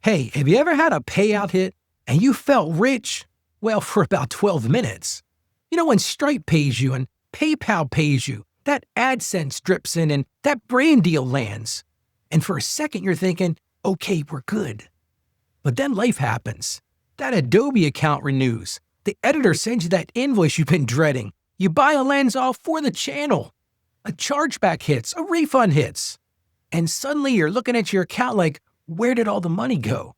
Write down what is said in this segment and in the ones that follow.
Hey, have you ever had a payout hit and you felt rich? Well, for about 12 minutes. You know, when Stripe pays you and PayPal pays you, that AdSense drips in and that brand deal lands. And for a second, you're thinking, okay, we're good. But then life happens. That Adobe account renews. The editor sends you that invoice you've been dreading. You buy a lens off for the channel. A chargeback hits, a refund hits. And suddenly you're looking at your account like, where did all the money go?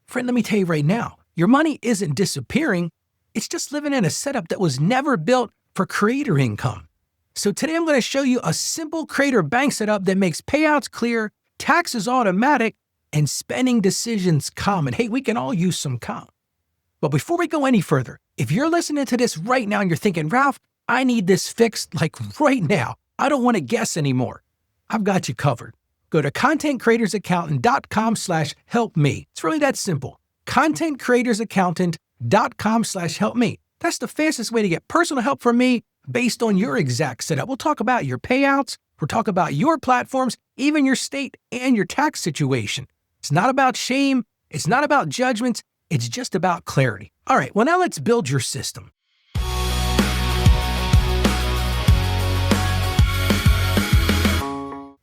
Friend, let me tell you right now, your money isn't disappearing. It's just living in a setup that was never built for creator income. So today I'm going to show you a simple creator bank setup that makes payouts clear, taxes automatic, and spending decisions common. Hey, we can all use some calm. But before we go any further, if you're listening to this right now and you're thinking, Ralph, I need this fixed like right now. I don't want to guess anymore. I've got you covered. Go to contentcreatorsaccountant.com/help-me. It's really that simple. contentcreatorsaccountant.com/help-me. That's the fastest way to get personal help from me based on your exact setup. We'll talk about your payouts. We'll talk about your platforms, even your state and your tax situation. It's not about shame. It's not about judgments. It's just about clarity. All right, well, now let's build your system.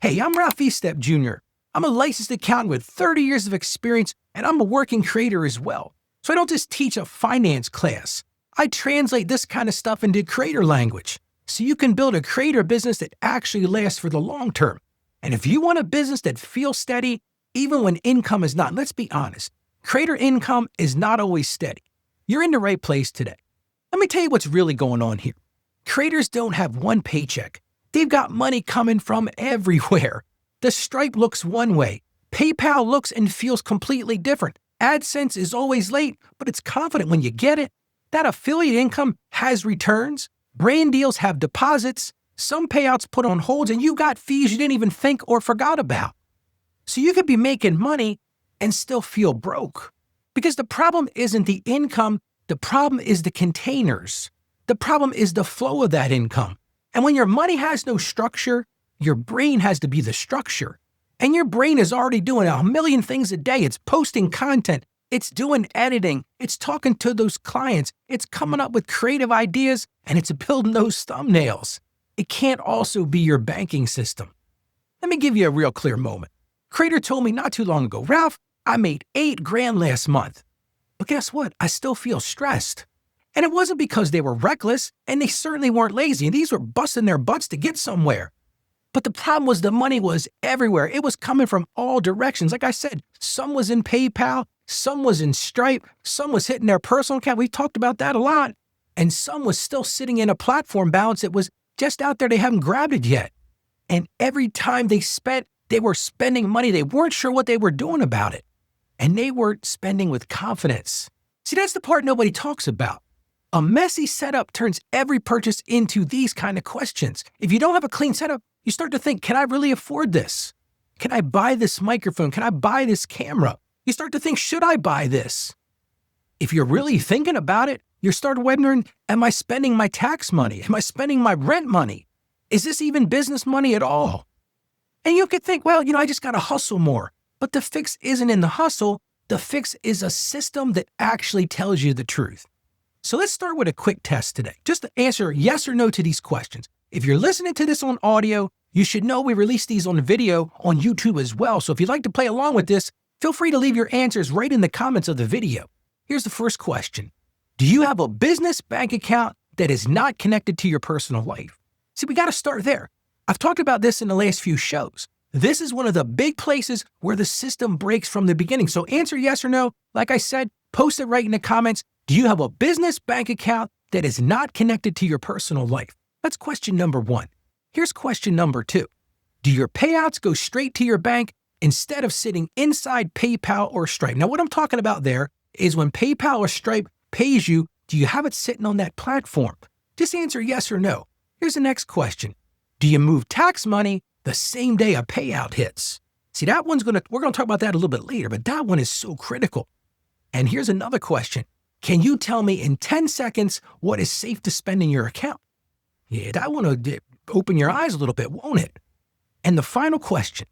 Hey, I'm Ralph Estep Jr. I'm a licensed accountant with 30 years of experience, and I'm a working creator as well. So I don't just teach a finance class. I translate this kind of stuff into creator language, so you can build a creator business that actually lasts for the long term. And if you want a business that feels steady, even when income is not, let's be honest, creator income is not always steady. You're in the right place today. Let me tell you what's really going on here. Creators don't have one paycheck. They've got money coming from everywhere. The Stripe looks one way. PayPal looks and feels completely different. AdSense is always late, but it's confident when you get it. That affiliate income has returns. Brand deals have deposits. Some payouts put on holds, and you got fees you didn't even think or forgot about. So you could be making money and still feel broke. Because the problem isn't the income. The problem is the containers. The problem is the flow of that income. And when your money has no structure, your brain has to be the structure. And your brain is already doing a million things a day. It's posting content. It's doing editing. It's talking to those clients. It's coming up with creative ideas, and it's building those thumbnails. It can't also be your banking system. Let me give you a real clear moment. Creator told me not too long ago, Ralph, I made $8,000 last month. But guess what? I still feel stressed. And it wasn't because they were reckless, and they certainly weren't lazy. These were busting their butts to get somewhere. But the problem was the money was everywhere. It was coming from all directions. Like I said, some was in PayPal, some was in Stripe, some was hitting their personal account. We talked about that a lot. And some was still sitting in a platform balance that was just out there. They haven't grabbed it yet. And every time they spent, they were spending money. They weren't sure what they were doing about it. And they weren't spending with confidence. See, that's the part nobody talks about. A messy setup turns every purchase into these kind of questions. If you don't have a clean setup, you start to think, can I really afford this? Can I buy this microphone? Can I buy this camera? You start to think, should I buy this? If you're really thinking about it, you start wondering, am I spending my tax money? Am I spending my rent money? Is this even business money at all? And you could think, well, I just got to hustle more. But the fix isn't in the hustle. The fix is a system that actually tells you the truth. So let's start with a quick test today, just to answer yes or no to these questions. If you're listening to this on audio, you should know we release these on video on YouTube as well. So if you'd like to play along with this, feel free to leave your answers right in the comments of the video. Here's the first question. Do you have a business bank account that is not connected to your personal life? See, we got to start there. I've talked about this in the last few shows. This is one of the big places where the system breaks from the beginning. So answer yes or no. Like I said, post it right in the comments. Do you have a business bank account that is not connected to your personal life? That's question number one. Here's question number two. Do your payouts go straight to your bank instead of sitting inside PayPal or Stripe? Now, what I'm talking about there is when PayPal or Stripe pays you, do you have it sitting on that platform? Just answer yes or no. Here's the next question. Do you move tax money the same day a payout hits? See, we're going to talk about that a little bit later, but that one is so critical. And here's another question. Can you tell me in 10 seconds what is safe to spend in your account? Yeah, that one will open your eyes a little bit, won't it? And the final question,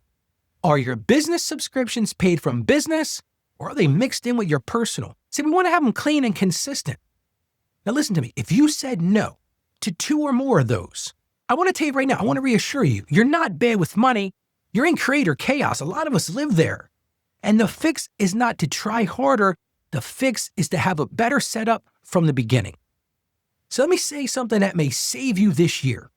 are your business subscriptions paid from business or are they mixed in with your personal? See, we want to have them clean and consistent. Now listen to me. If you said no to 2 or more of those, I want to tell you right now, I want to reassure you, you're not bad with money. You're in creator chaos. A lot of us live there. And the fix is not to try harder. The fix is to have a better setup from the beginning. So let me say something that may save you this year.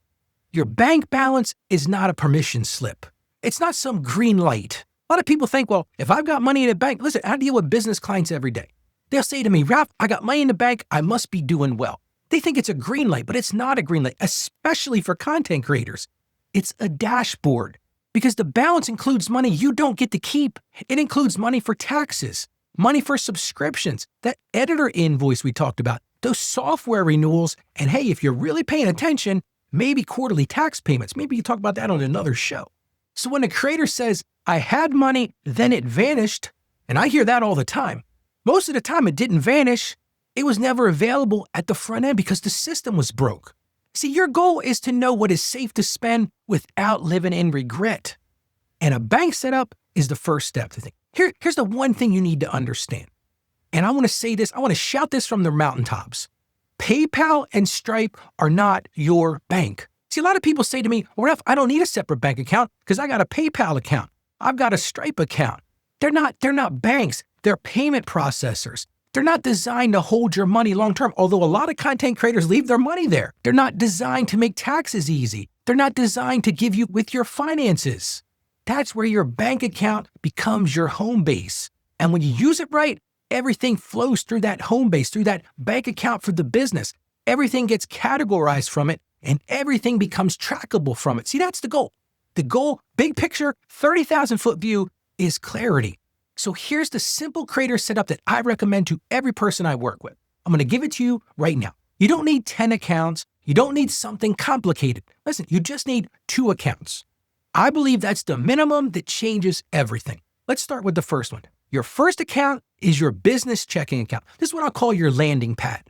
Your bank balance is not a permission slip. It's not some green light. A lot of people think, well, if I've got money in the bank, listen, I deal with business clients every day. They'll say to me, Ralph, I got money in the bank. I must be doing well. They think it's a green light, but it's not a green light, especially for content creators. It's a dashboard because the balance includes money you don't get to keep. It includes money for taxes, money for subscriptions, that editor invoice we talked about, those software renewals, and hey, if you're really paying attention, maybe quarterly tax payments. Maybe you talk about that on another show. So when a creator says, I had money, then it vanished, and I hear that all the time. Most of the time it didn't vanish. It was never available at the front end because the system was broke. See, your goal is to know what is safe to spend without living in regret. And a bank setup is the first step to think. Here's the one thing you need to understand. And I want to say this, I want to shout this from the mountaintops. PayPal and Stripe are not your bank. See, a lot of people say to me, well, Ralph, I don't need a separate bank account because I got a PayPal account. I've got a Stripe account. They're not banks. They're payment processors. They're not designed to hold your money long term, although a lot of content creators leave their money there. They're not designed to make taxes easy. They're not designed to give you with your finances. That's where your bank account becomes your home base. And when you use it right, everything flows through that home base, through that bank account for the business. Everything gets categorized from it and everything becomes trackable from it. See, that's the goal. The goal, big picture, 30,000 foot view is clarity. So here's the simple creator setup that I recommend to every person I work with. I'm going to give it to you right now. You don't need 10 accounts. You don't need something complicated. Listen, you just need 2 accounts. I believe that's the minimum that changes everything. Let's start with the first one. Your first account is your business checking account. This is what I'll call your landing pad.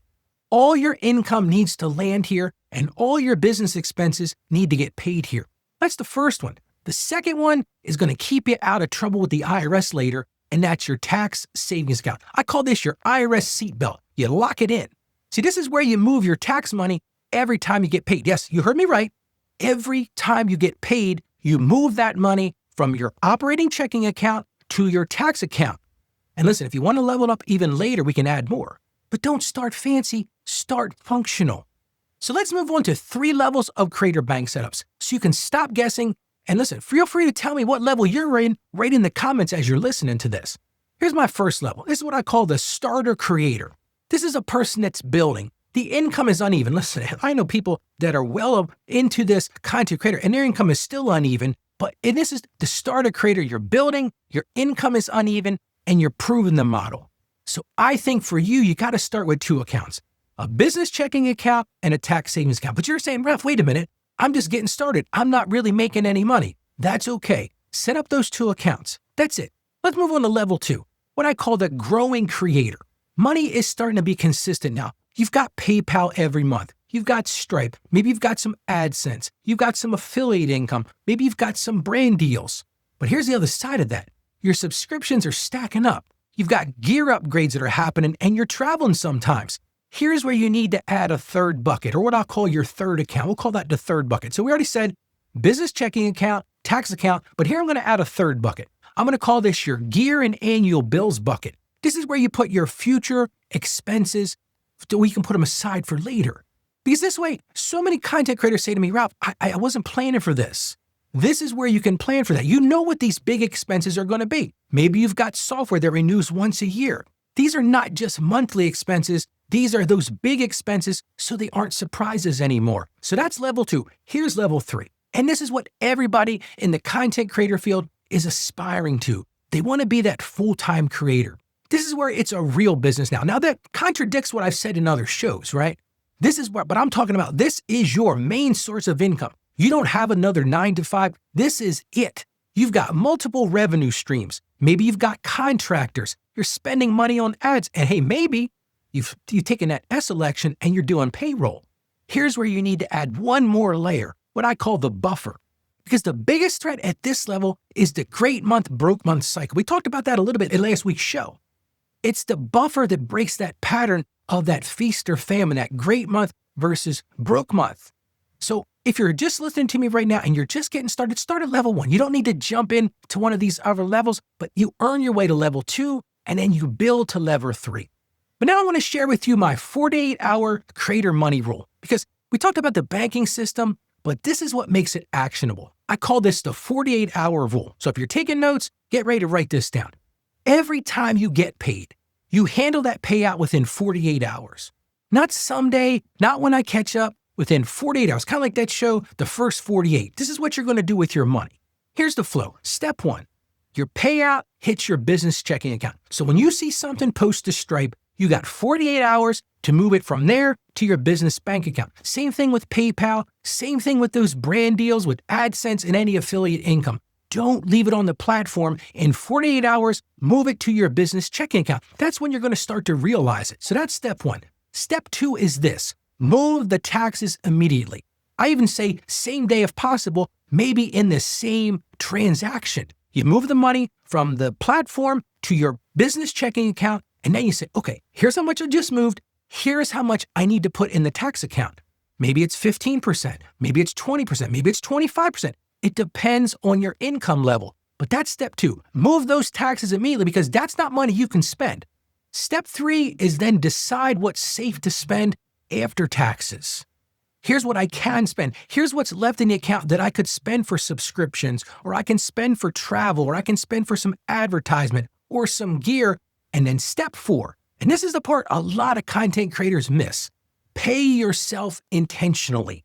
All your income needs to land here and all your business expenses need to get paid here. That's the first one. The second one is going to keep you out of trouble with the IRS later, and that's your tax savings account. I call this your IRS seatbelt. You lock it in. See, this is where you move your tax money every time you get paid. Yes, you heard me right. Every time you get paid, you move that money from your operating checking account to your tax account. And listen, if you want to level up even later, we can add more. But don't start fancy, start functional. So let's move on to 3 levels of creator bank setups so you can stop guessing. And listen, feel free to tell me what level you're in right in the comments as you're listening to this. Here's my first level. This is what I call the starter creator. This is a person that's building. The income is uneven. Listen, I know people that are well up into this content creator and their income is still uneven, but this is the starter creator. You're building, your income is uneven, and you're proving the model. So I think for you, you got to start with 2 accounts, a business checking account and a tax savings account. But you're saying, Ralph, wait a minute. I'm just getting started. I'm not really making any money. That's okay. Set up those 2 accounts. That's it. Let's move on to level 2, what I call the growing creator. Money is starting to be consistent now. You've got PayPal every month. You've got Stripe. Maybe you've got some AdSense. You've got some affiliate income. Maybe you've got some brand deals. But here's the other side of that. Your subscriptions are stacking up. You've got gear upgrades that are happening and you're traveling sometimes. Here's where you need to add a 3rd bucket, or what I'll call your 3rd account. We'll call that the 3rd bucket. So we already said business checking account, tax account, but here I'm going to add a 3rd bucket. I'm going to call this your gear and annual bills bucket. This is where you put your future expenses so we can put them aside for later. Because this way, so many content creators say to me, Ralph, I wasn't planning for this. This is where you can plan for that. You know what these big expenses are going to be. Maybe you've got software that renews once a year. These are not just monthly expenses. These are those big expenses, so they aren't surprises anymore. So that's level 2. Here's level 3. And this is what everybody in the content creator field is aspiring to. They want to be that full-time creator. This is where it's a real business now. Now that contradicts what I've said in other shows, right? This is what, but I'm talking about, this is your main source of income. You don't have another 9 to 5. This is it. You've got multiple revenue streams. Maybe you've got contractors. You're spending money on ads. And hey, maybe you've taken that S election and you're doing payroll. Here's where you need to add one more layer, what I call the buffer. Because the biggest threat at this level is the great month, broke month cycle. We talked about that a little bit in last week's show. It's the buffer that breaks that pattern of that feast or famine, that great month versus broke month. So if you're just listening to me right now and you're just getting started, start at level 1. You don't need to jump in to one of these other levels, but you earn your way to level 2 and then you build to level 3. But now I want to share with you my 48-hour creator money rule, because we talked about the banking system, but this is what makes it actionable. I call this the 48-hour rule. So if you're taking notes, get ready to write this down. Every time you get paid, you handle that payout within 48 hours. Not someday, not when I catch up, within 48 hours. Kind of like that show, The First 48. This is what you're going to do with your money. Here's the flow. Step 1, your payout hits your business checking account. So when you see something post to Stripe, you got 48 hours to move it from there to your business bank account. Same thing with PayPal. Same thing with those brand deals with AdSense and any affiliate income. Don't leave it on the platform. In 48 hours, move it to your business checking account. That's when you're going to start to realize it. So that's step 1. Step 2 is this. Move the taxes immediately. I even say same day if possible, maybe in the same transaction. You move the money from the platform to your business checking account, and then you say, okay, here's how much I just moved. Here's how much I need to put in the tax account. Maybe it's 15%, maybe it's 20%, maybe it's 25%. It depends on your income level. But that's step 2. Move those taxes immediately because that's not money you can spend. Step 3 is then decide what's safe to spend after taxes. Here's what I can spend. Here's what's left in the account that I could spend for subscriptions, or I can spend for travel, or I can spend for some advertisement or some gear. And then step 4, and this is the part a lot of content creators miss. Pay yourself intentionally.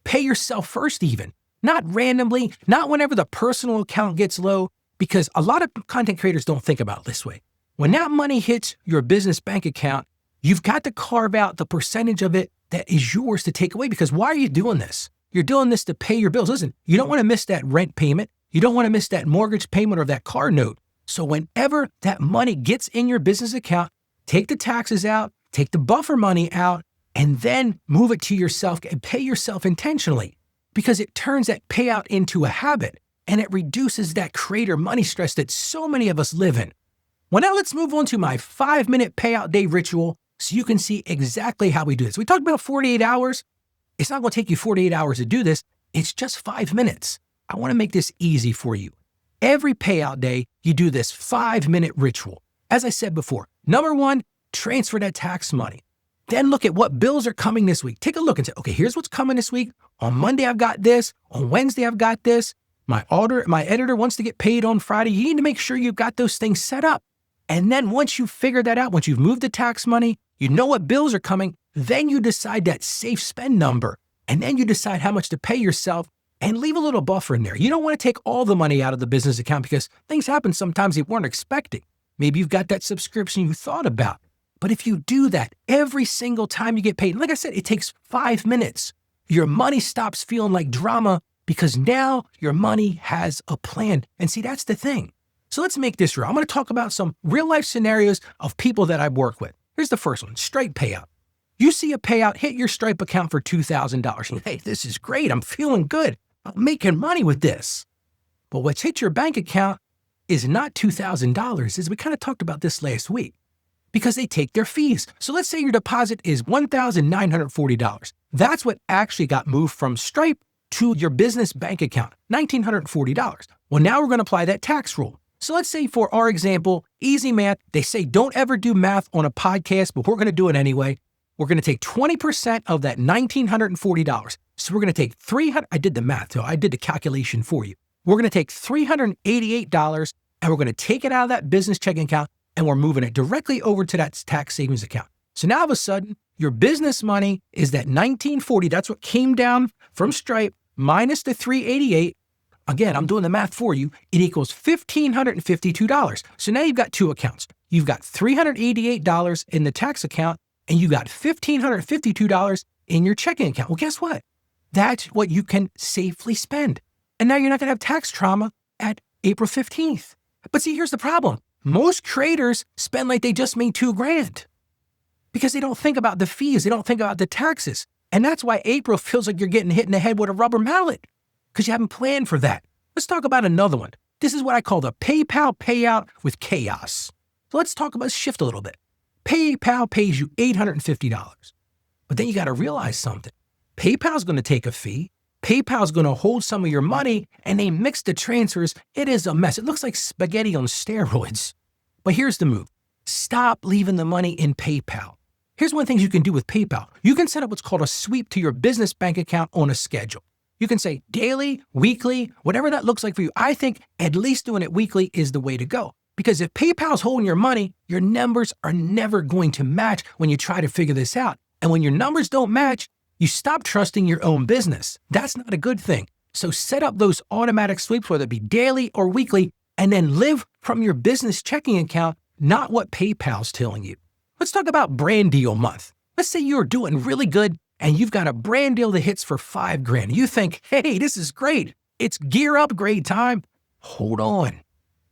Pay yourself first even, not randomly, not whenever the personal account gets low, because a lot of content creators don't think about it this way. When that money hits your business bank account, you've got to carve out the percentage of it that is yours to take away, because why are you doing this? You're doing this to pay your bills. Listen, you don't want to miss that rent payment. You don't want to miss that mortgage payment or that car note. So whenever that money gets in your business account, take the taxes out, take the buffer money out, and then move it to yourself and pay yourself intentionally, because it turns that payout into a habit and it reduces that creator money stress that so many of us live in. Well, now let's move on to my 5-minute payout day ritual so you can see exactly how we do this. We talked about 48 hours. It's not going to take you 48 hours to do this. It's just 5 minutes. I want to make this easy for you. Every payout day, you do this 5-minute ritual. As I said before, number 1, transfer that tax money. Then look at what bills are coming this week. Take a look and say, okay, here's what's coming this week. On Monday, I've got this. On Wednesday, I've got this. My editor wants to get paid on Friday. You need to make sure you've got those things set up. And then once you've figured that out, once you've moved the tax money, you know what bills are coming, then you decide that safe spend number. And then you decide how much to pay yourself and leave a little buffer in there. You don't want to take all the money out of the business account because things happen sometimes you weren't expecting. Maybe you've got that subscription you thought about. But if you do that every single time you get paid, like I said, it takes 5 minutes. Your money stops feeling like drama because now your money has a plan. And see, that's the thing. So let's make this real. I'm going to talk about some real life scenarios of people that I work with. Here's the first one, Stripe payout. You see a payout hit your Stripe account for $2,000. Hey, this is great. I'm feeling good. I'm making money with this. But what's hit your bank account is not $2,000, as we kind of talked about this last week, because they take their fees. So let's say your deposit is $1,940. That's what actually got moved from Stripe to your business bank account, $1,940. Well, now we're going to apply that tax rule. So let's say for our example, easy math, they say don't ever do math on a podcast, but we're going to do it anyway. We're going to take 20% of that $1,940. So we're going to take I did the math, so I did the calculation for you. We're going to take $388 and we're going to take it out of that business checking account and we're moving it directly over to that tax savings account. So now all of a sudden, your business money is that $1,940. That's what came down from Stripe minus the $388. Again, I'm doing the math for you. It equals $1,552. So now you've got two accounts. You've got $388 in the tax account and you got $1,552 in your checking account. Well, guess what? That's what you can safely spend. And now you're not going to have tax trauma at April 15th. But see, here's the problem. Most creators spend like they just made $2,000 because they don't think about the fees. They don't think about the taxes. And that's why April feels like you're getting hit in the head with a rubber mallet because you haven't planned for that. Let's talk about another one. This is what I call the PayPal payout with chaos. So let's shift a little bit. PayPal pays you $850. But then you got to realize something. PayPal's going to take a fee. PayPal's going to hold some of your money, and they mix the transfers. It is a mess. It looks like spaghetti on steroids. But here's the move. Stop leaving the money in PayPal. Here's one of the things you can do with PayPal. You can set up what's called a sweep to your business bank account on a schedule. You can say daily, weekly, whatever that looks like for you. I think at least doing it weekly is the way to go. Because if PayPal's holding your money, your numbers are never going to match when you try to figure this out. And when your numbers don't match, you stop trusting your own business. That's not a good thing. So set up those automatic sweeps, whether it be daily or weekly, and then live from your business checking account, not what PayPal's telling you. Let's talk about brand deal month. Let's say you're doing really good and you've got a brand deal that hits for $5,000. You think, hey, this is great. It's gear upgrade time. Hold on.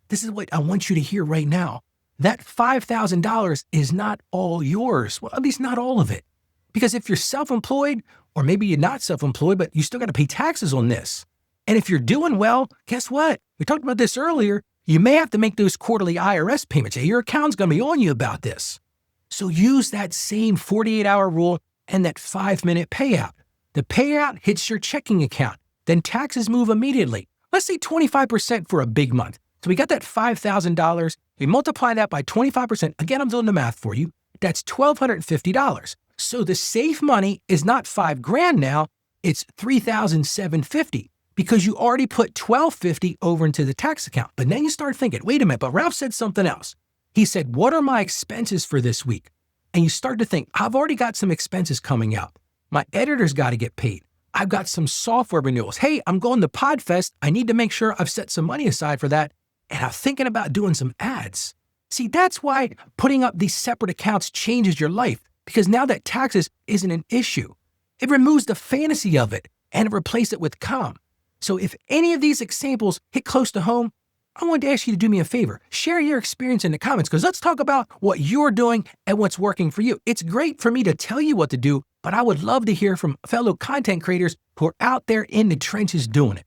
This is what I want you to hear right now. That $5,000 is not all yours. Well, at least not all of it. Because if you're self-employed, or maybe you're not self-employed, but you still got to pay taxes on this. And if you're doing well, guess what? We talked about this earlier. You may have to make those quarterly IRS payments. Your account's going to be on you about this. So use that same 48-hour rule and that 5-minute payout. The payout hits your checking account. Then taxes move immediately. Let's say 25% for a big month. So we got that $5,000. We multiply that by 25%. Again, I'm doing the math for you. That's $1,250. So the safe money is not $5,000 now, it's $3,750 because you already put $1,250 over into the tax account. But then you start thinking, wait a minute, but Ralph said something else. He said, what are my expenses for this week? And you start to think, I've already got some expenses coming out. My editor's got to get paid. I've got some software renewals. Hey, I'm going to PodFest. I need to make sure I've set some money aside for that. And I'm thinking about doing some ads. See, that's why putting up these separate accounts changes your life. Because now that taxes isn't an issue. It removes the fantasy of it and it replaces it with calm. So if any of these examples hit close to home, I wanted to ask you to do me a favor. Share your experience in the comments because let's talk about what you're doing and what's working for you. It's great for me to tell you what to do, but I would love to hear from fellow content creators who are out there in the trenches doing it.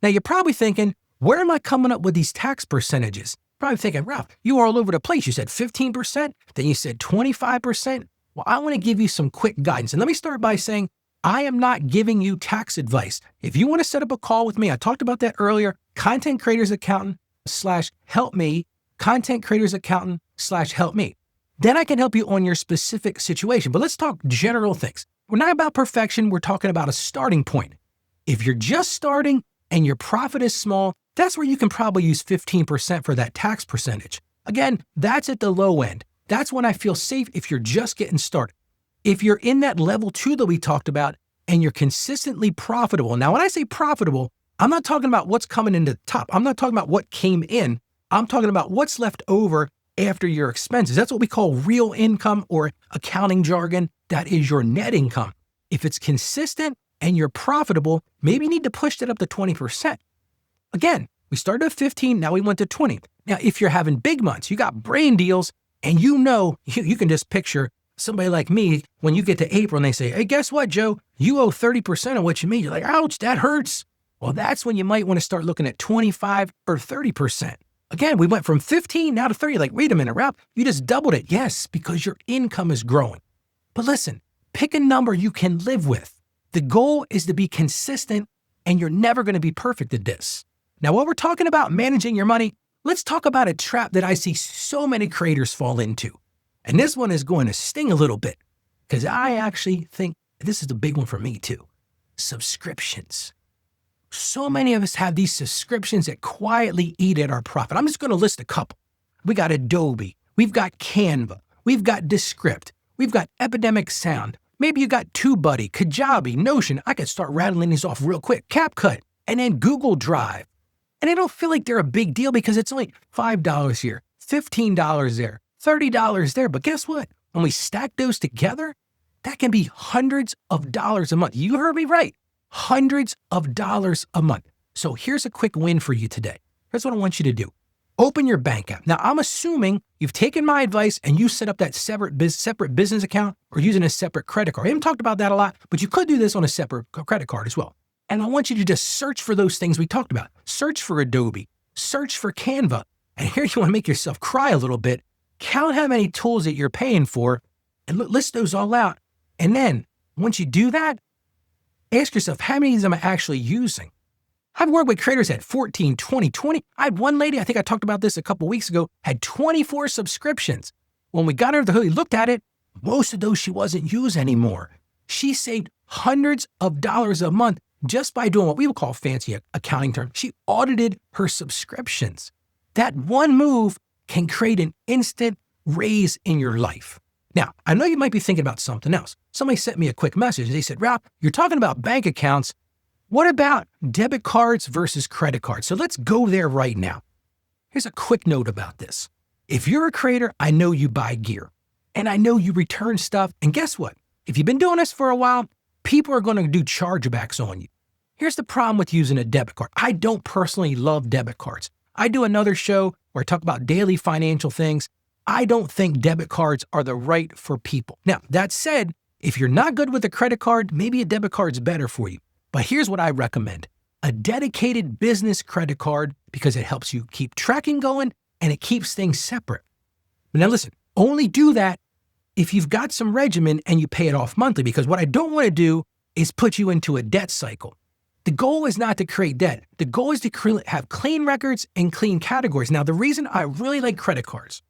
Now you're probably thinking, where am I coming up with these tax percentages? Probably thinking, Ralph, you are all over the place. You said 15%, then you said 25%. Well, I want to give you some quick guidance. And let me start by saying, I am not giving you tax advice. If you want to set up a call with me, I talked about that earlier, content creators accountant /help me, content creators accountant /help me. Then I can help you on your specific situation. But let's talk general things. We're not about perfection. We're talking about a starting point. If you're just starting and your profit is small, that's where you can probably use 15% for that tax percentage. Again, that's at the low end. That's when I feel safe if you're just getting started. If you're in that level 2 that we talked about and you're consistently profitable. Now, when I say profitable, I'm not talking about what's coming into the top. I'm not talking about what came in. I'm talking about what's left over after your expenses. That's what we call real income or accounting jargon. That is your net income. If it's consistent and you're profitable, maybe you need to push that up to 20%. Again, we started at 15, now we went to 20. Now, if you're having big months, you got brain deals, and you know, you can just picture somebody like me, when you get to April and they say, hey, guess what, Joe? You owe 30% of what you made. You're like, ouch, that hurts. Well, that's when you might want to start looking at 25 or 30%. Again, we went from 15 now to 30. Like, wait a minute, Ralph, you just doubled it. Yes, because your income is growing. But listen, pick a number you can live with. The goal is to be consistent, and you're never going to be perfect at this. Now, while we're talking about managing your money, let's talk about a trap that I see so many creators fall into. And this one is going to sting a little bit because I actually think this is the big one for me too. Subscriptions. So many of us have these subscriptions that quietly eat at our profit. I'm just going to list a couple. We got Adobe. We've got Canva. We've got Descript. We've got Epidemic Sound. Maybe you got TubeBuddy, Kajabi, Notion. I could start rattling these off real quick. CapCut. And then Google Drive. And I don't feel like they're a big deal because it's only $5 here, $15 there, $30 there. But guess what? When we stack those together, that can be hundreds of dollars a month. You heard me right. Hundreds of dollars a month. So here's a quick win for you today. Here's what I want you to do. Open your bank app. Now, I'm assuming you've taken my advice and you set up that separate business account or using a separate credit card. I haven't talked about that a lot, but you could do this on a separate credit card as well. And I want you to just search for those things we talked about. Search for Adobe. Search for Canva. And here you want to make yourself cry a little bit. count how many tools that you're paying for and list those all out. And then once you do that, ask yourself, how many of them am I actually using? I've worked with creators at 14, 20, 20. I had one lady, I think I talked about this a couple weeks ago, had 24 subscriptions. When we got her the hood, we looked at it, most of those she wasn't using anymore. She saved hundreds of dollars a month just by doing what we would call fancy accounting term. She audited her subscriptions. That one move can create an instant raise in your life. Now, I know you might be thinking about something else. Somebody sent me a quick message. They said, Ralph, you're talking about bank accounts. What about debit cards versus credit cards? So let's go there right now. Here's a quick note about this. If you're a creator, I know you buy gear and I know you return stuff. And guess what? If you've been doing this for a while, people are going to do chargebacks on you. Here's the problem with using a debit card. I don't personally love debit cards. I do another show where I talk about daily financial things. I don't think debit cards are the right for people. Now, that said, if you're not good with a credit card, maybe a debit card's better for you. But here's what I recommend. A dedicated business credit card because it helps you keep tracking going and it keeps things separate. But now listen, only do that if you've got some regimen and you pay it off monthly, because what I don't want to do is put you into a debt cycle. The goal is not to create debt. The goal is to have clean records and clean categories. Now, the reason I really like credit cards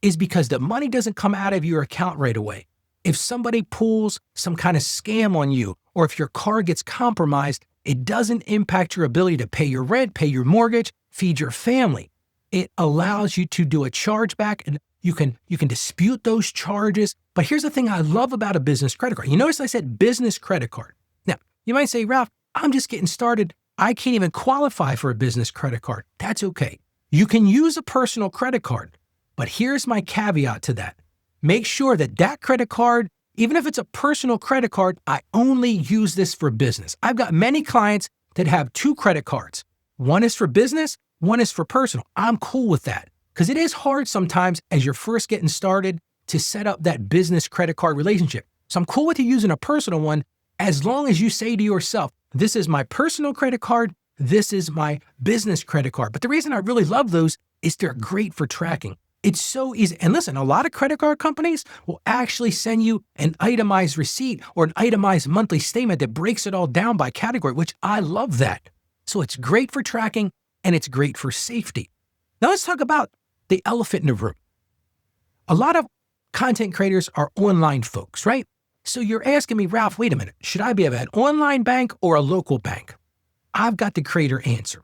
is because the money doesn't come out of your account right away. If somebody pulls some kind of scam on you, or if your card gets compromised, it doesn't impact your ability to pay your rent, pay your mortgage, feed your family. It allows you to do a chargeback and you can dispute those charges. But here's the thing I love about a business credit card. You notice I said business credit card. Now, you might say, Ralph, I'm just getting started. I can't even qualify for a business credit card. That's okay. You can use a personal credit card. But here's my caveat to that. Make sure that that credit card, even if it's a personal credit card, I only use this for business. I've got many clients that have 2 credit cards. One is for business, one is for personal. I'm cool with that because it is hard sometimes as you're first getting started to set up that business credit card relationship. So I'm cool with you using a personal one as long as you say to yourself, this is my personal credit card, this is my business credit card. But the reason I really love those is they're great for tracking. It's so easy. And listen, a lot of credit card companies will actually send you an itemized receipt or an itemized monthly statement that breaks it all down by category, which I love that. So it's great for tracking and it's great for safety. Now let's talk about the elephant in the room. A lot of content creators are online folks, right? So you're asking me, Ralph, wait a minute, should I be an online bank or a local bank? I've got the creator answer.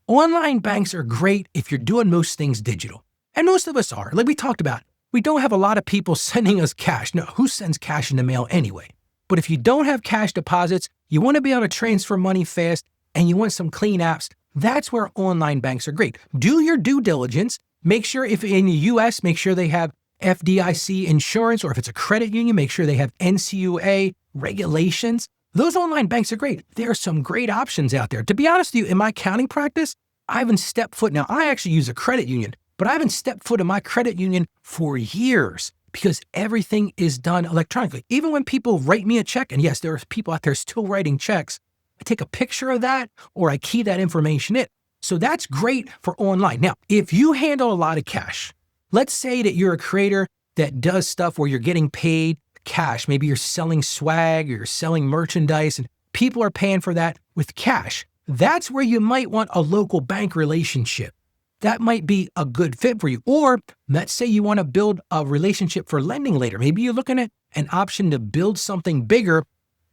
Online banks are great if you're doing most things digital. And most of us are. Like we talked about, we don't have a lot of people sending us cash. No, who sends cash in the mail anyway? But if you don't have cash deposits, you want to be able to transfer money fast, and you want some clean apps, that's where online banks are great. Do your due diligence. Make sure if in the US, make sure they have FDIC insurance, or if it's a credit union, make sure they have NCUA regulations. Those online banks are great. There are some great options out there. To be honest with you, in my accounting practice, I haven't stepped foot. Now, I actually use a credit union, but I haven't stepped foot in my credit union for years because everything is done electronically. Even when people write me a check, and yes, there are people out there still writing checks, I take a picture of that or I key that information in. So that's great for online. Now, if you handle a lot of cash, let's say that you're a creator that does stuff where you're getting paid cash. Maybe you're selling swag or you're selling merchandise and people are paying for that with cash. That's where you might want a local bank relationship. That might be a good fit for you. Or let's say you want to build a relationship for lending later. Maybe you're looking at an option to build something bigger.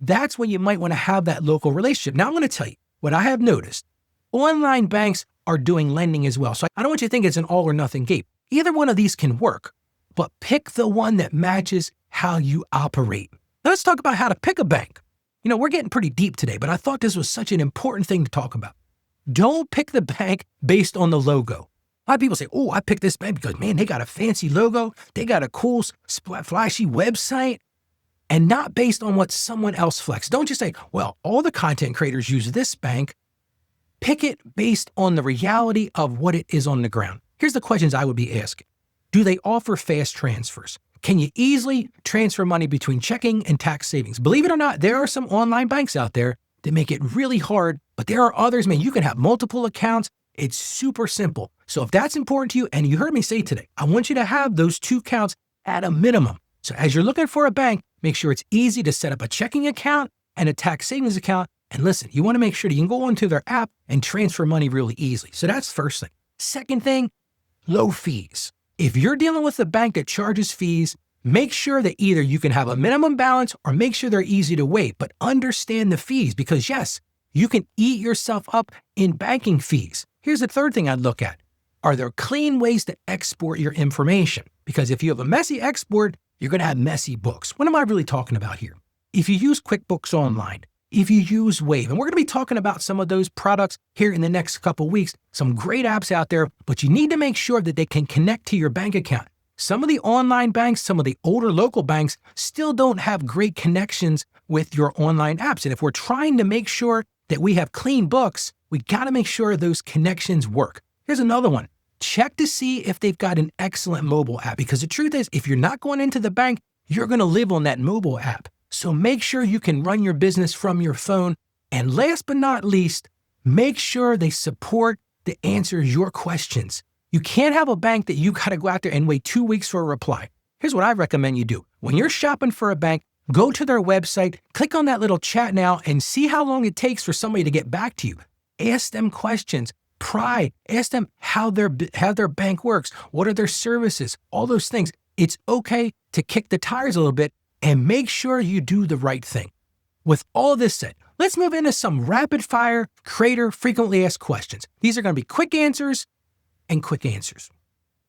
That's when you might want to have that local relationship. Now I'm going to tell you what I have noticed. Online banks are doing lending as well. So I don't want you to think it's an all or nothing game. Either one of these can work, but pick the one that matches how you operate. Now let's talk about how to pick a bank. You know, we're getting pretty deep today, but I thought this was such an important thing to talk about. Don't pick the bank based on the logo. A lot of people say, oh, I picked this bank because, man, they got a fancy logo. They got a cool, flashy website, and not based on what someone else flexed. Don't just say, well, all the content creators use this bank. Pick it based on the reality of what it is on the ground. Here's the questions I would be asking. Do they offer fast transfers? Can you easily transfer money between checking and tax savings? Believe it or not, there are some online banks out there that make it really hard, but there are others, man, you can have multiple accounts It's super simple. So if that's important to you, and you heard me say today, I want you to have those 2 accounts at a minimum. So as you're looking for a bank, make sure it's easy to set up a checking account and a tax savings account. And listen, you want to make sure that you can go onto their app and transfer money really easily. So that's the first thing. Second thing, low fees. If you're dealing with a bank that charges fees, make sure that either you can have a minimum balance or make sure they're easy to waive, but understand the fees because yes, you can eat yourself up in banking fees. Here's the third thing I'd look at. Are there clean ways to export your information? Because if you have a messy export, you're going to have messy books. What am I really talking about here? If you use QuickBooks Online, if you use Wave, and we're going to be talking about some of those products here in the next couple of weeks, some great apps out there, but you need to make sure that they can connect to your bank account. Some of the online banks, some of the older local banks still don't have great connections with your online apps. And if we're trying to make sure that we have clean books, we got to make sure those connections work. Here's another one. Check to see if they've got an excellent mobile app, because the truth is, if you're not going into the bank, you're going to live on that mobile app. So make sure you can run your business from your phone. And last but not least, make sure they support the answers your questions. You can't have a bank that you got to go out there and wait 2 weeks for a reply. Here's what I recommend you do. When you're shopping for a bank, go to their website, click on that little chat now, and see how long it takes for somebody to get back to you. Ask them questions. Pry. Ask them how their bank works. What are their services? All those things. It's okay to kick the tires a little bit and make sure you do the right thing. With all this said, let's move into some rapid fire creator frequently asked questions. These are going to be quick answers and quick answers.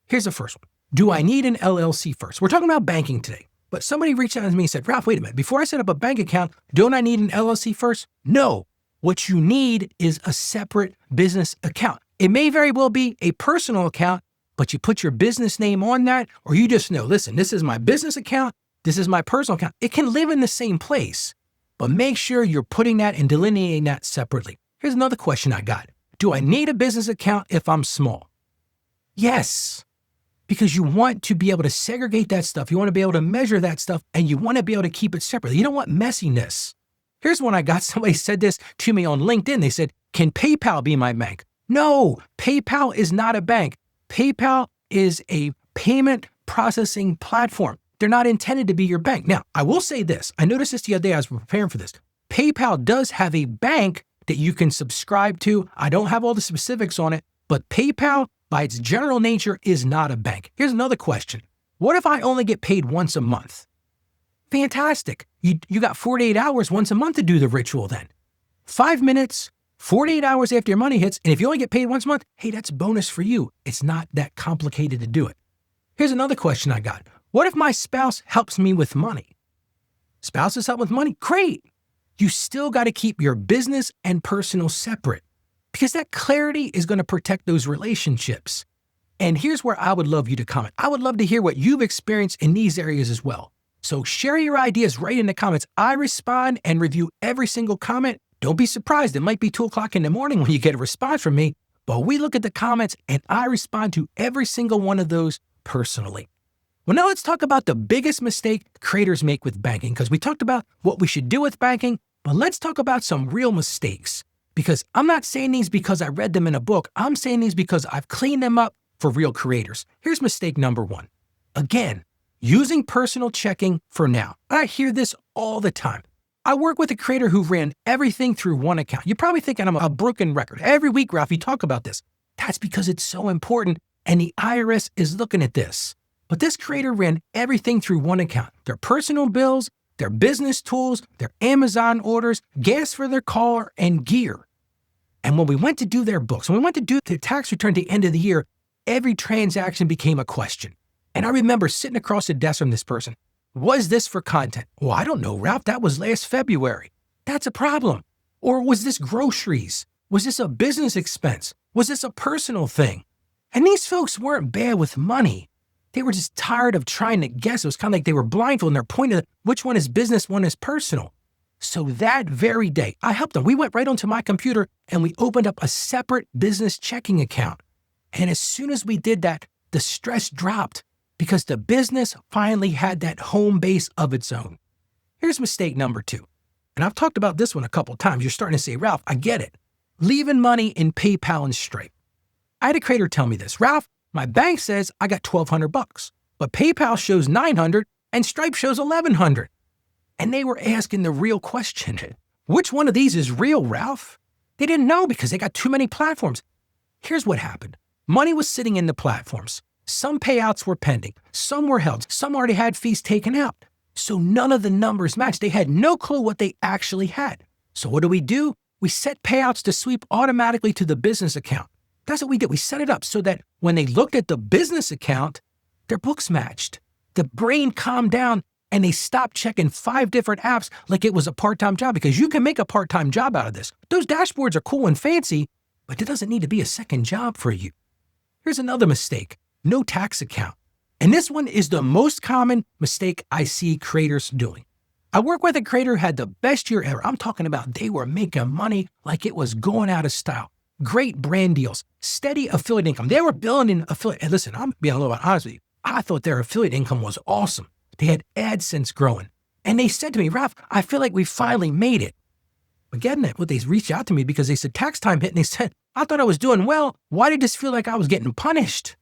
Here's the first one. Do I need an LLC first? We're talking about banking today, but somebody reached out to me and said, Ralph, wait a minute. Before I set up a bank account, don't I need an LLC first? No. What you need is a separate business account. It may very well be a personal account, but you put your business name on that, or you just know, listen, this is my business account, this is my personal account. It can live in the same place, but make sure you're putting that and delineating that separately. Here's another question I got. Do I need a business account if I'm small? Yes, because you want to be able to segregate that stuff. You want to be able to measure that stuff, and you want to be able to keep it separately. You don't want messiness. Here's one I got. Somebody said this to me on LinkedIn. They said, can PayPal be my bank? No, PayPal is not a bank. PayPal is a payment processing platform. They're not intended to be your bank. Now, I will say this. I noticed this the other day. I was preparing for this. PayPal does have a bank that you can subscribe to. I don't have all the specifics on it, but PayPal, by its general nature, is not a bank. Here's another question. What if I only get paid once a month? Fantastic. You got 48 hours once a month to do the ritual then. 5 minutes, 48 hours after your money hits, and if you only get paid once a month, hey, that's bonus for you. It's not that complicated to do it. Here's another question I got. What if my spouse helps me with money? Spouses help with money? Great. You still got to keep your business and personal separate because that clarity is going to protect those relationships. And here's where I would love you to comment. I would love to hear what you've experienced in these areas as well. So share your ideas right in the comments. I respond and review every single comment. Don't be surprised. It might be 2 o'clock in the morning when you get a response from me, but we look at the comments and I respond to every single one of those personally. Well, now let's talk about the biggest mistake creators make with banking, because we talked about what we should do with banking, but let's talk about some real mistakes. Because I'm not saying these because I read them in a book. I'm saying these because I've cleaned them up for real creators. Here's mistake number 1. Again, using personal checking for now. I hear this all the time. I work with a creator who ran everything through one account. You're probably thinking I'm a broken record. Every week, Ralph, you talk about this. That's because it's so important, and the IRS is looking at this. But this creator ran everything through one account. Their personal bills, their business tools, their Amazon orders, gas for their car, and gear. And when we went to do their books, when we went to do the tax return at the end of the year, every transaction became a question. And I remember sitting across the desk from this person. Was this for content? Well, I don't know, Ralph. That was last February. That's a problem. Or was this groceries? Was this a business expense? Was this a personal thing? And these folks weren't bad with money. They were just tired of trying to guess. It was kind of like they were blindfolded and they're pointing at which one is business, one is personal. So that very day, I helped them. We went right onto my computer and we opened up a separate business checking account. And as soon as we did that, the stress dropped because the business finally had that home base of its own. Here's mistake number 2. And I've talked about this one a couple times. You're starting to say, Ralph, I get it. Leaving money in PayPal and Stripe. I had a creator tell me this. Ralph, my bank says I got $1,200, but PayPal shows $900 and Stripe shows $1,100. And they were asking the real question. Which one of these is real, Ralph? They didn't know because they got too many platforms. Here's what happened. Money was sitting in the platforms. Some payouts were pending. Some were held. Some already had fees taken out. So none of the numbers matched. They had no clue what they actually had. So what do? We set payouts to sweep automatically to the business account. That's what we did. We set it up so that when they looked at the business account, their books matched. The brain calmed down and they stopped checking 5 different apps like it was a part-time job, because you can make a part-time job out of this. Those dashboards are cool and fancy, but it doesn't need to be a second job for you. Here's another mistake. No tax account. And this one is the most common mistake I see creators doing. I work with a creator who had the best year ever. I'm talking about they were making money like it was going out of style. Great brand deals, steady affiliate income. They were billing in affiliate. And listen, I'm being a little bit honest with you. I thought their affiliate income was awesome. They had AdSense growing. And they said to me, Ralph, I feel like we finally made it. But getting it, they reached out to me because they said tax time hit and they said, I thought I was doing well. Why did this feel like I was getting punished?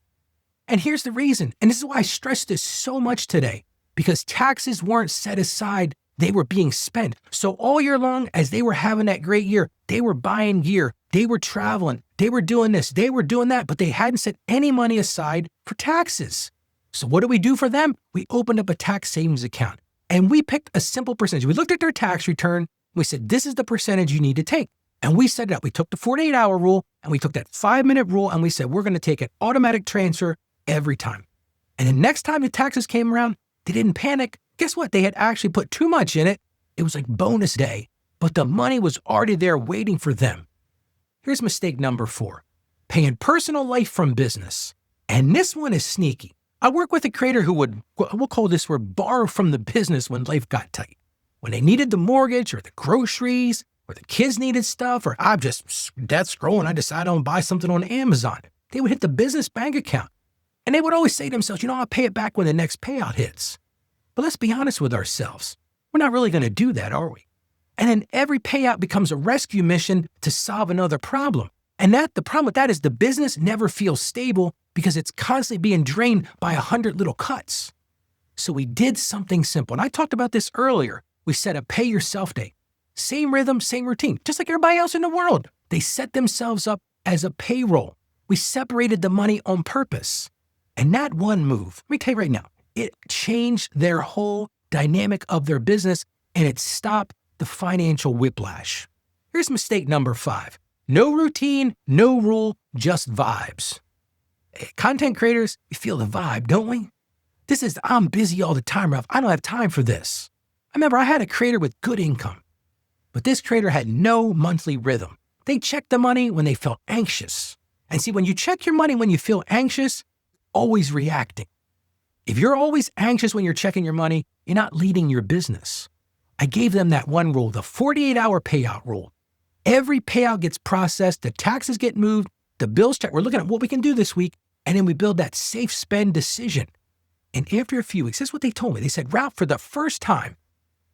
And here's the reason. And this is why I stress this so much today, because taxes weren't set aside. They were being spent. So all year long, as they were having that great year, they were buying gear, they were traveling, they were doing this, they were doing that, but they hadn't set any money aside for taxes. So what do we do for them? We opened up a tax savings account and we picked a simple percentage. We looked at their tax return. We said, this is the percentage you need to take. And we set it up. We took the 48-hour rule and we took that 5-minute rule and we said, we're going to take an automatic transfer every time. And the next time the taxes came around, they didn't panic. Guess what? They had actually put too much in it. It was like bonus day, but the money was already there waiting for them. Here's mistake number 4, paying personal life from business. And this one is sneaky. I work with a creator who we'll call this word, borrow from the business when life got tight. When they needed the mortgage or the groceries or the kids needed stuff, or I'm just debt scrolling, I decided I'm going to buy something on Amazon. They would hit the business bank account. And they would always say to themselves, I'll pay it back when the next payout hits. But let's be honest with ourselves. We're not really going to do that, are we? And then every payout becomes a rescue mission to solve another problem. And the problem with that is the business never feels stable because it's constantly being drained by 100 little cuts. So we did something simple. And I talked about this earlier. We set a pay yourself day. Same rhythm, same routine, just like everybody else in the world. They set themselves up as a payroll. We separated the money on purpose. And that one move, let me tell you right now, it changed their whole dynamic of their business and it stopped the financial whiplash. Here's mistake number 5. No routine, no rule, just vibes. Content creators, we feel the vibe, don't we? This is, I'm busy all the time, Ralph. I don't have time for this. I remember I had a creator with good income, but this creator had no monthly rhythm. They checked the money when they felt anxious. And see, when you check your money when you feel anxious, always reacting. If you're always anxious when you're checking your money, you're not leading your business. I gave them that one rule, the 48-hour payout rule. Every payout gets processed, the taxes get moved, the bills checked. We're looking at what we can do this week, and then we build that safe spend decision. And after a few weeks, this is what they told me. They said, Ralph, for the first time,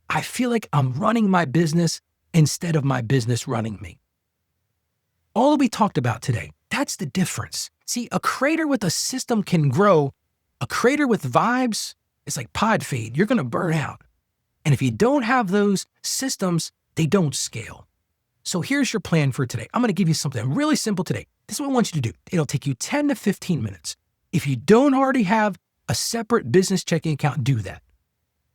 I feel like I'm running my business instead of my business running me. All we talked about today, that's the difference. See, a creator with a system can grow. A creator with vibes is like pod fade. You're going to burn out. And if you don't have those systems, they don't scale. So here's your plan for today. I'm going to give you something really simple today. This is what I want you to do. It'll take you 10 to 15 minutes. If you don't already have a separate business checking account, do that.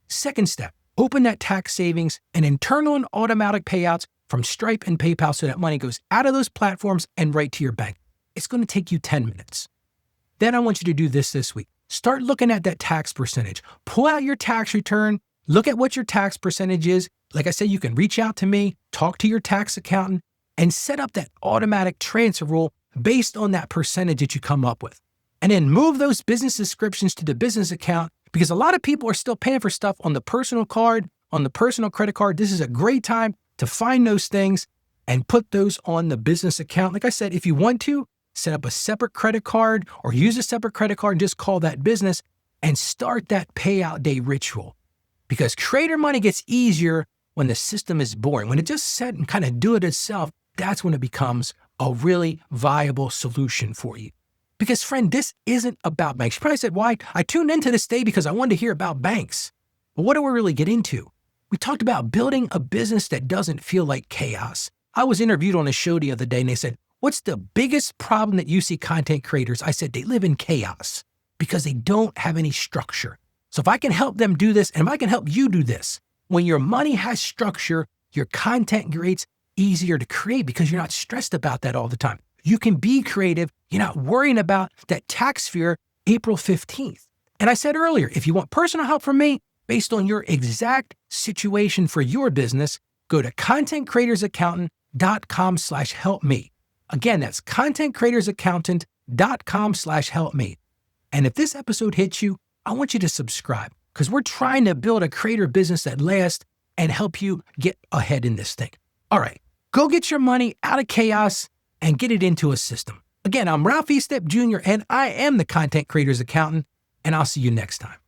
Second step, open that tax savings and internal and automatic payouts from Stripe and PayPal so that money goes out of those platforms and right to your bank. It's going to take you 10 minutes. Then I want you to do this week. Start looking at that tax percentage. Pull out your tax return. Look at what your tax percentage is. Like I said, you can reach out to me, talk to your tax accountant, and set up that automatic transfer rule based on that percentage that you come up with. And then move those business subscriptions to the business account, because a lot of people are still paying for stuff on the personal card, on the personal credit card. This is a great time to find those things and put those on the business account. Like I said, if you want to, set up a separate credit card or use a separate credit card and just call that business and start that payout day ritual. Because creator money gets easier when the system is boring. When it just set and kind of do it itself, that's when it becomes a really viable solution for you. Because friend, this isn't about banks. You probably said, why? I tuned into this day because I wanted to hear about banks. But what do we really get into? We talked about building a business that doesn't feel like chaos. I was interviewed on a show the other day and they said, what's the biggest problem that you see content creators? I said, they live in chaos because they don't have any structure. So if I can help them do this, and if I can help you do this, when your money has structure, your content gets easier to create because you're not stressed about that all the time. You can be creative. You're not worrying about that tax fear April 15th. And I said earlier, if you want personal help from me based on your exact situation for your business, go to contentcreatorsaccountant.com/help-me. Again, that's contentcreatorsaccountant.com/help-me. And if this episode hits you, I want you to subscribe because we're trying to build a creator business that lasts and help you get ahead in this thing. All right, go get your money out of chaos and get it into a system. Again, I'm Ralph E. Step Jr., and I am the Content Creators Accountant, and I'll see you next time.